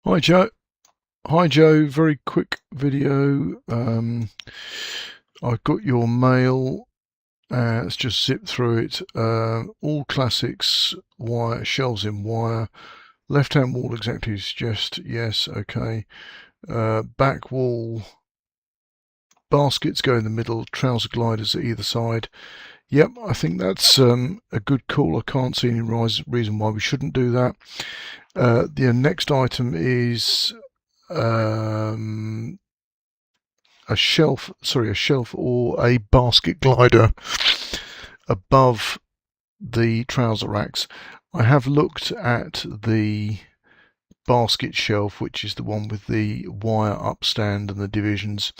Hi Joe. Hi Joe. Very quick video. I've got your mail. Let's just zip through it. All classics. Wire shelves in wire. Left-hand wall exactly as suggest. Yes. Okay. Back wall. Baskets go in the middle. Trouser gliders at either side. Yep. I think that's a good call. I can't see any reason why we shouldn't do that. The next item is a shelf or a basket glider above the trouser racks. I have looked at the basket shelf, which is the one with the wire upstand and the divisions,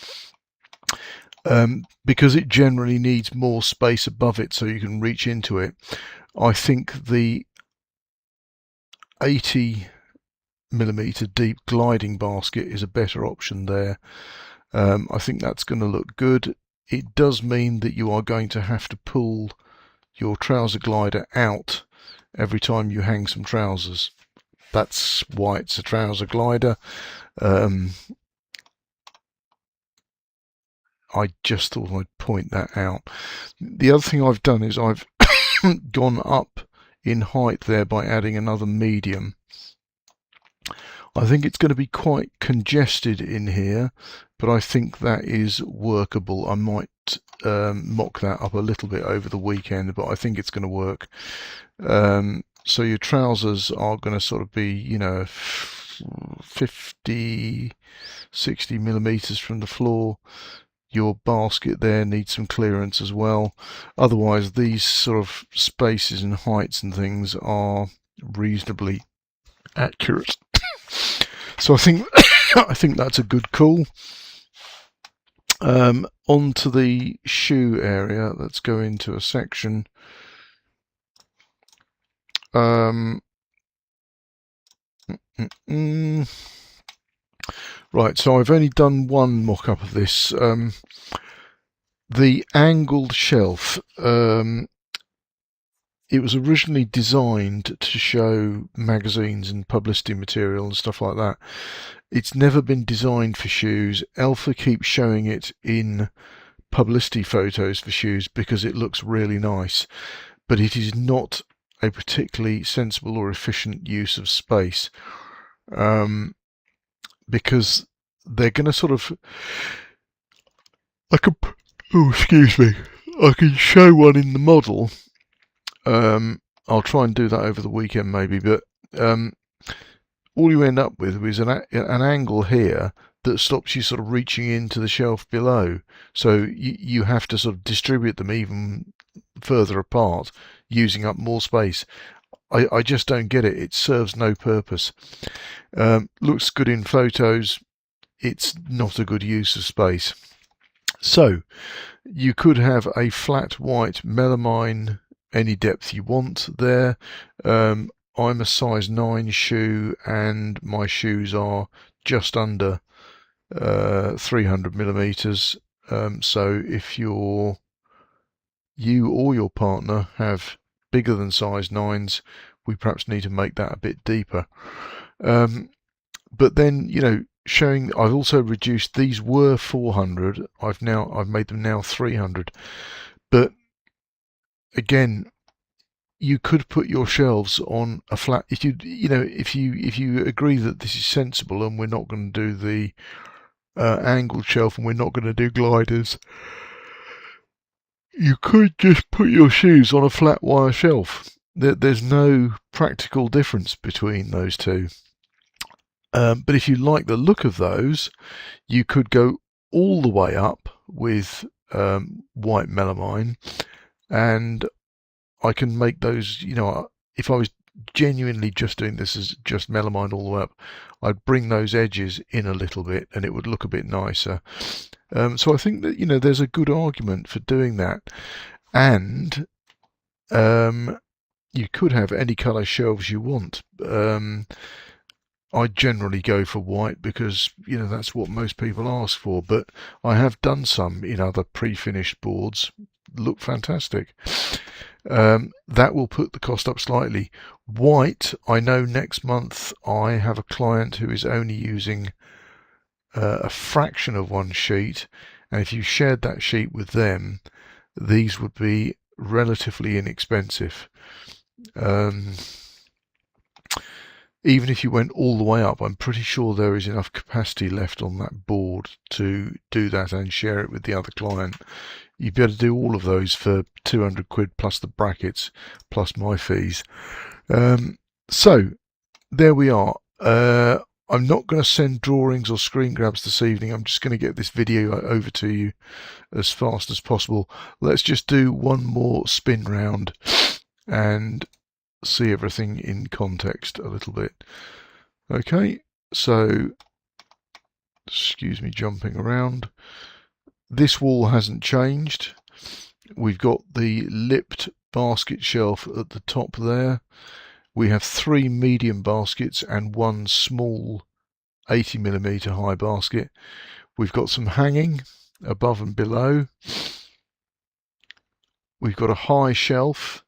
because it generally needs more space above it so you can reach into it. I think the 80mm deep gliding basket is a better option there. I think that's going to look good. It does mean that you are going to have to pull your trouser glider out every time you hang some trousers. That's why it's a trouser glider. I just thought I'd point that out. The other thing I've done is I've gone up in height there by adding another medium. I think it's going to be quite congested in here, but I think that is workable. I might mock that up a little bit over the weekend, but I think it's going to work. So your trousers are going to sort of be, 50, 60mm from the floor. Your basket there needs some clearance as well. Otherwise, these sort of spaces and heights and things are reasonably accurate. So I think I think that's a good call. Onto the shoe area. Let's go into a section. Right, so I've only done one mock-up of this. The angled shelf. It was originally designed to show magazines and publicity material and stuff like that. It's never been designed for shoes. Elfa keeps showing it in publicity photos for shoes because it looks really nice, but it is not a particularly sensible or efficient use of space, because they're going to sort of, excuse me, I can show one in the model. I'll try and do that over the weekend maybe, but all you end up with is an angle here that stops you sort of reaching into the shelf below. So you have to sort of distribute them even further apart, using up more space. I just don't get it. It serves no purpose. Looks good in photos. It's not a good use of space. So you could have a flat white melamine, any depth you want there. I'm a size 9 shoe and my shoes are just under 300mm. So if you or your partner have bigger than size 9s, we perhaps need to make that a bit deeper. But then, showing, I've also reduced, these were 400, I've made them now 300. But again, you could put your shelves on a flat, if you agree that this is sensible and we're not going to do the angled shelf and we're not going to do gliders, you could just put your shoes on a flat wire shelf. There's no practical difference between those two. But if you like the look of those, you could go all the way up with white melamine, and I can make those, if I was genuinely just doing this as just melamine all the way up, I'd bring those edges in a little bit and it would look a bit nicer. So I think that, there's a good argument for doing that. And you could have any colour shelves you want. I generally go for white because, that's what most people ask for, but I have done some in other pre-finished boards. Look fantastic. that will put the cost up slightly. White, I know next month I have a client who is only using a fraction of one sheet, and if you shared that sheet with them, these would be relatively inexpensive. Even if you went all the way up, I'm pretty sure there is enough capacity left on that board to do that and share it with the other client. You'd be able to do all of those for 200 quid plus the brackets plus my fees. So there we are. I'm not going to send drawings or screen grabs this evening. I'm just going to get this video over to you as fast as possible. Let's just do one more spin round and see everything in context a little bit. Okay, so excuse me jumping around. This wall hasn't changed. We've got the lipped basket shelf at the top there. We have 3 medium baskets and 1 small 80mm high basket. We've got some hanging above and below. We've got a high shelf,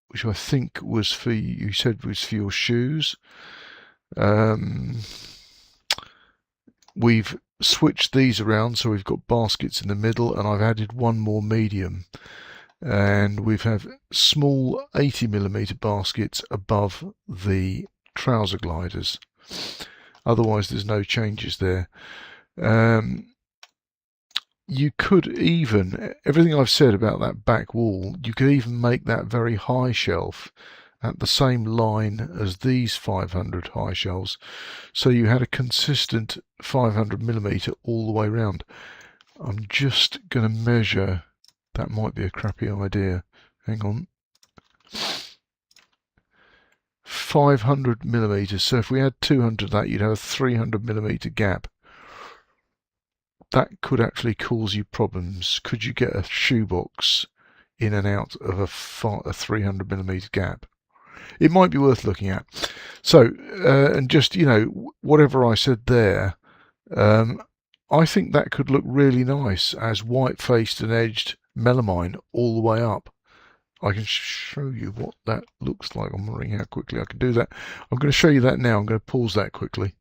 which I think was for, you said was for your shoes. We've switched these around, so we've got baskets in the middle, and I've added 1 more medium. And we've have small 80mm baskets above the trouser gliders. Otherwise, there's no changes there. You could even, everything I've said about that back wall, you could even make that very high shelf at the same line as these 500 high shelves, so you had a consistent 500mm all the way around. I'm just going to measure. That might be a crappy idea. Hang on. 500mm, so if we had 200 of that, you'd have a 300mm gap. That could actually cause you problems. Could you get a shoebox in and out of a 300mm gap? It might be worth looking at. So, and just, you know, whatever I said there, I think that could look really nice as white-faced and edged melamine all the way up. I can show you what that looks like. I'm wondering how quickly I can do that. I'm going to show you that now. I'm going to pause that quickly.